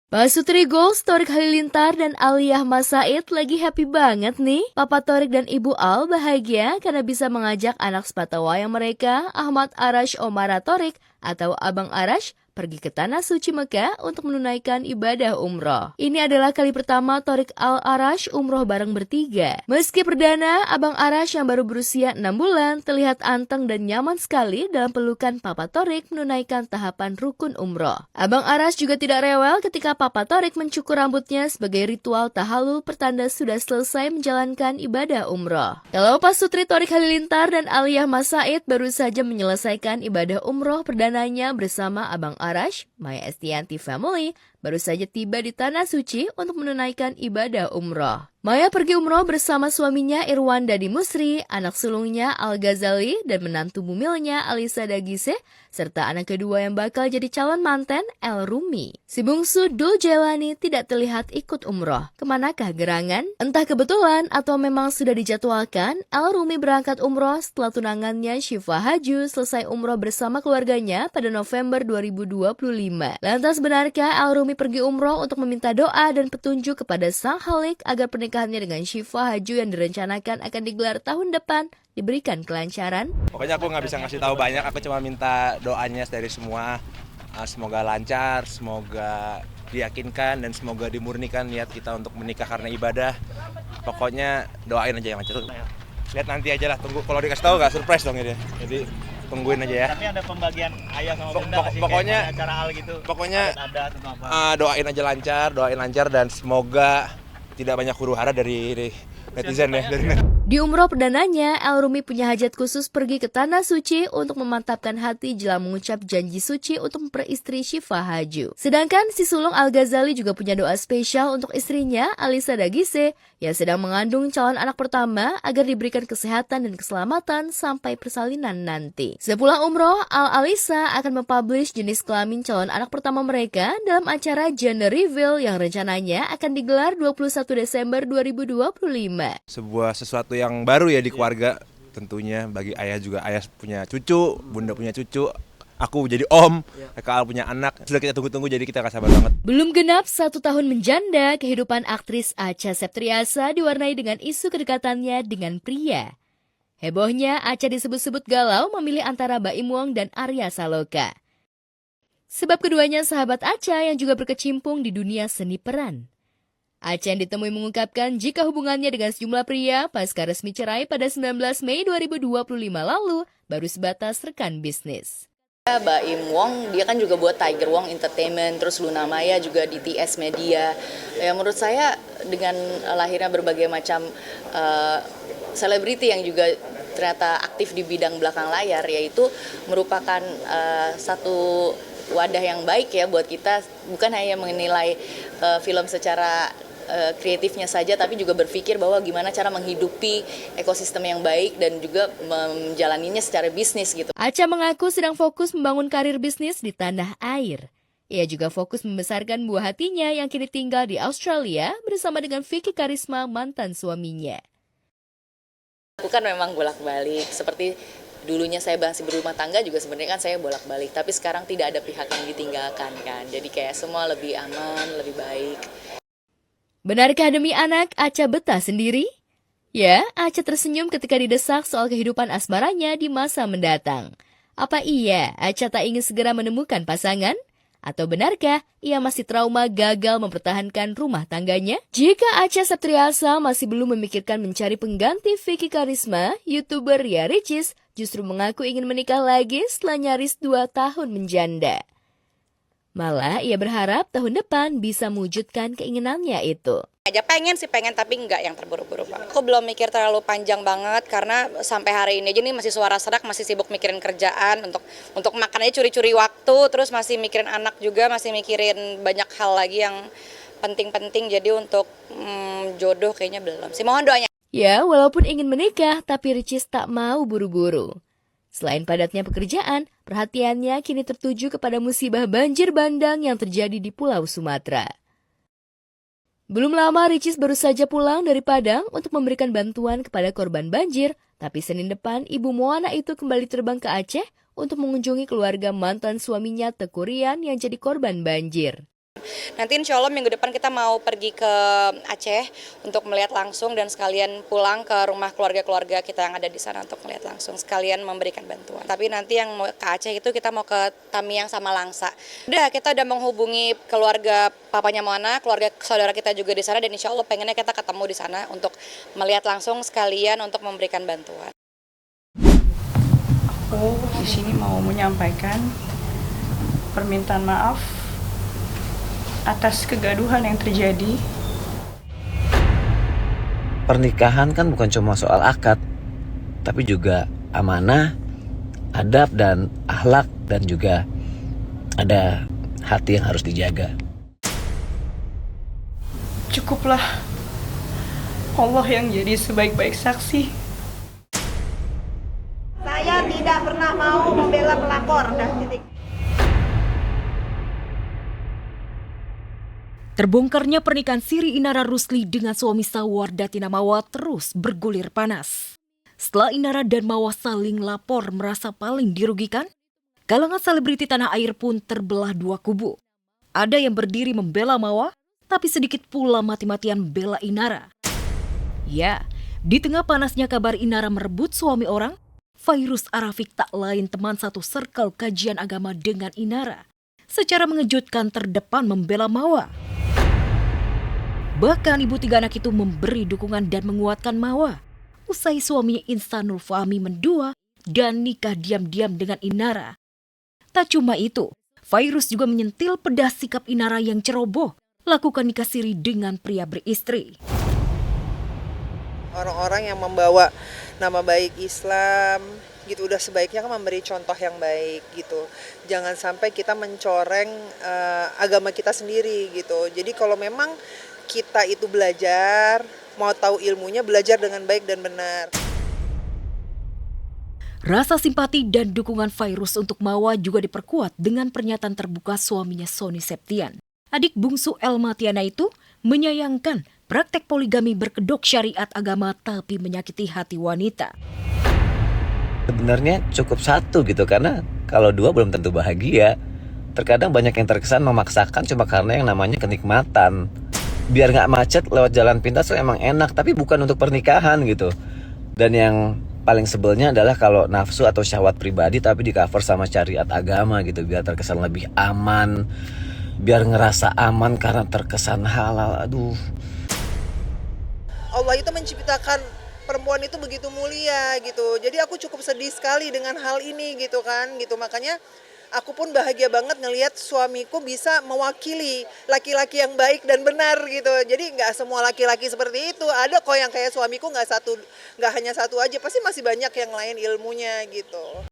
Pak Sutri Goals, Torik Halilintar, dan Aliyah Masaid lagi happy banget nih. Papa Torik dan Ibu Al bahagia karena bisa mengajak anak sepatawayang mereka, Ahmad Arash Omara Torik atau Abang Arash, pergi ke Tanah Suci Mekah untuk menunaikan ibadah umroh. Ini adalah kali pertama Torik Al-Arash umroh bareng bertiga. Meski perdana, Abang Arash yang baru berusia 6 bulan terlihat anteng dan nyaman sekali dalam pelukan Papa Torik menunaikan tahapan rukun umroh. Abang Arash juga tidak rewel ketika Papa Torik mencukur rambutnya sebagai ritual tahalul pertanda sudah selesai menjalankan ibadah umroh. Kalau Pak Sutri Torik Halilintar dan Aliyah Masaid baru saja menyelesaikan ibadah umroh perdananya bersama Abang Arash, Maya Estianti Family baru saja tiba di Tanah Suci untuk menunaikan ibadah umroh. Maya pergi umroh bersama suaminya Irwanda Dimusri, anak sulungnya Al-Ghazali, dan menantu bumilnya Alisa Dagise, serta anak kedua yang bakal jadi calon manten El Rumi. Si bungsu Dul Jailani tidak terlihat ikut umroh. Kemanakah gerangan? Entah kebetulan atau memang sudah dijadwalkan, El Rumi berangkat umroh setelah tunangannya Syifa Haju selesai umroh bersama keluarganya pada November 2025. Lantas benarkah El Rumi pergi umroh untuk meminta doa dan petunjuk kepada Sang Khalik agar pernikahannya dengan Syifa Haju yang direncanakan akan digelar tahun depan diberikan kelancaran? Pokoknya aku nggak bisa ngasih tahu banyak, aku cuma minta doanya dari semua. Semoga lancar, semoga diyakinkan, dan semoga dimurnikan niat kita untuk menikah karena ibadah. Pokoknya doain aja yang lancar. Lihat nanti aja lah, tunggu. Kalau dikasih tahu nggak surprise dong ini. Jadi tungguin aja ya. Tapi ada pembagian ayah sama bunda nggak sih? Pokoknya kayak acara hal gitu. Pokoknya ada doain aja lancar, dan semoga tidak banyak huru-hara dari netizen ya. Di umroh perdananya, El Rumi punya hajat khusus pergi ke Tanah Suci untuk memantapkan hati jelang mengucap janji suci untuk memperistri Syifa Haju. Sedangkan si sulung Al-Ghazali juga punya doa spesial untuk istrinya, Alisa Dagise, yang sedang mengandung calon anak pertama agar diberikan kesehatan dan keselamatan sampai persalinan nanti. Sepulang umroh, Al-Alisa akan mempublish jenis kelamin calon anak pertama mereka dalam acara gender reveal yang rencananya akan digelar 21 Desember 2025. Sebuah sesuatu yang baru ya di keluarga tentunya. Bagi ayah juga, ayah punya cucu, bunda punya cucu, aku jadi om, Kak Al punya anak. Sudah kita tunggu-tunggu, jadi kita gak sabar banget. Belum genap 1 tahun menjanda, kehidupan aktris Acha Septriasa diwarnai dengan isu kedekatannya dengan pria. Hebohnya, Acha disebut-sebut galau memilih antara Baim Wong dan Arya Saloka. Sebab keduanya sahabat Acha yang juga berkecimpung di dunia seni peran. Acha yang ditemui mengungkapkan jika hubungannya dengan sejumlah pria pasca resmi cerai pada 19 Mei 2025 lalu baru sebatas rekan bisnis. Baim Wong, dia kan juga buat Tiger Wong Entertainment, terus Luna Maya juga di TS Media. Ya, menurut saya dengan lahirnya berbagai macam selebriti yang juga ternyata aktif di bidang belakang layar, yaitu merupakan satu wadah yang baik ya buat kita, bukan hanya menilai film secara kreatifnya saja, tapi juga berpikir bahwa gimana cara menghidupi ekosistem yang baik dan juga menjalaninya secara bisnis gitu. Acha mengaku sedang fokus membangun karir bisnis di tanah air. Ia juga fokus membesarkan buah hatinya yang kini tinggal di Australia bersama dengan Vicky Karisma, mantan suaminya. Bukan memang bolak-balik, seperti dulunya saya masih berumah tangga juga sebenarnya kan saya bolak-balik, tapi sekarang tidak ada pihak yang ditinggalkan kan, jadi kayak semua lebih aman, lebih baik. Benarkah demi anak Acha betah sendiri? Ya, Acha tersenyum ketika didesak soal kehidupan asmaranya di masa mendatang. Apa iya Acha tak ingin segera menemukan pasangan? Atau benarkah ia masih trauma gagal mempertahankan rumah tangganya? Jika Acha Septriasa masih belum memikirkan mencari pengganti Vicky Karisma, YouTuber Ria Ricis justru mengaku ingin menikah lagi setelah nyaris 2 tahun menjanda. Malah ia berharap tahun depan bisa mewujudkan keinginannya itu. Pengen tapi nggak yang terburu-buru Pak. Aku belum mikir terlalu panjang banget karena sampai hari ini aja nih masih suara serak, masih sibuk mikirin kerjaan, untuk makan aja curi-curi waktu, terus masih mikirin anak juga, masih mikirin banyak hal lagi yang penting-penting. Jadi untuk jodoh kayaknya belum sih, mohon doanya. Ya, walaupun ingin menikah, tapi Ricis tak mau buru-buru. Selain padatnya pekerjaan, perhatiannya kini tertuju kepada musibah banjir bandang yang terjadi di Pulau Sumatera. Belum lama Ricis baru saja pulang dari Padang untuk memberikan bantuan kepada korban banjir, tapi Senin depan ibu Moana itu kembali terbang ke Aceh untuk mengunjungi keluarga mantan suaminya Teku Rian yang jadi korban banjir. Nanti insya Allah minggu depan kita mau pergi ke Aceh untuk melihat langsung dan sekalian pulang ke rumah keluarga-keluarga kita yang ada di sana untuk melihat langsung, sekalian memberikan bantuan. Tapi nanti yang mau ke Aceh itu kita mau ke Tamiang sama Langsa. Kita udah menghubungi keluarga papanya Moana, keluarga saudara kita juga di sana dan insya Allah pengennya kita ketemu di sana untuk melihat langsung sekalian untuk memberikan bantuan. Aku di sini mau menyampaikan permintaan maaf atas kegaduhan yang terjadi. Pernikahan kan bukan cuma soal akad, tapi juga amanah, adab dan akhlak, dan juga ada hati yang harus dijaga. Cukuplah Allah yang jadi sebaik-baik saksi. Saya tidak pernah mau membela pelapor dan titik. Terbongkarnya pernikahan Siri Inara Rusli dengan suami Sawarda Tinamawa terus bergulir panas. Setelah Inara dan Mawa saling lapor merasa paling dirugikan, kalangan selebriti tanah air pun terbelah dua kubu. Ada yang berdiri membela Mawa, tapi sedikit pula mati-matian bela Inara. Ya, di tengah panasnya kabar Inara merebut suami orang, Fairuz Arafik tak lain teman satu circle kajian agama dengan Inara. Secara mengejutkan terdepan membela Mawa. Bahkan ibu tiga anak itu memberi dukungan dan menguatkan Mawa. Usai suaminya Insanul Fahmi mendua dan nikah diam-diam dengan Inara. Tak cuma itu, Fairuz juga menyentil pedas sikap Inara yang ceroboh lakukan nikah siri dengan pria beristri. Orang-orang yang membawa nama baik Islam gitu udah sebaiknya kan memberi contoh yang baik gitu. Jangan sampai kita mencoreng agama kita sendiri gitu. Jadi kalau memang kita itu belajar, mau tahu ilmunya, belajar dengan baik dan benar. Rasa simpati dan dukungan Fairuz untuk Mawa juga diperkuat dengan pernyataan terbuka suaminya Sony Septian. Adik bungsu Elmatiana itu menyayangkan praktek poligami berkedok syariat agama tapi menyakiti hati wanita. Sebenarnya cukup satu gitu, karena kalau dua belum tentu bahagia. Terkadang banyak yang terkesan memaksakan cuma karena yang namanya kenikmatan. Biar nggak macet lewat jalan pintas emang enak, tapi bukan untuk pernikahan gitu. Dan yang paling sebelnya adalah kalau nafsu atau syahwat pribadi tapi di cover sama syariat agama gitu, biar terkesan lebih aman, biar ngerasa aman karena terkesan halal. Aduh. Allah itu menciptakan perempuan itu begitu mulia gitu. Jadi aku cukup sedih sekali dengan hal ini gitu kan gitu. Makanya aku pun bahagia banget ngelihat suamiku bisa mewakili laki-laki yang baik dan benar gitu. Jadi nggak semua laki-laki seperti itu. Ada kok yang kayak suamiku nggak hanya satu aja. Pasti masih banyak yang lain ilmunya gitu.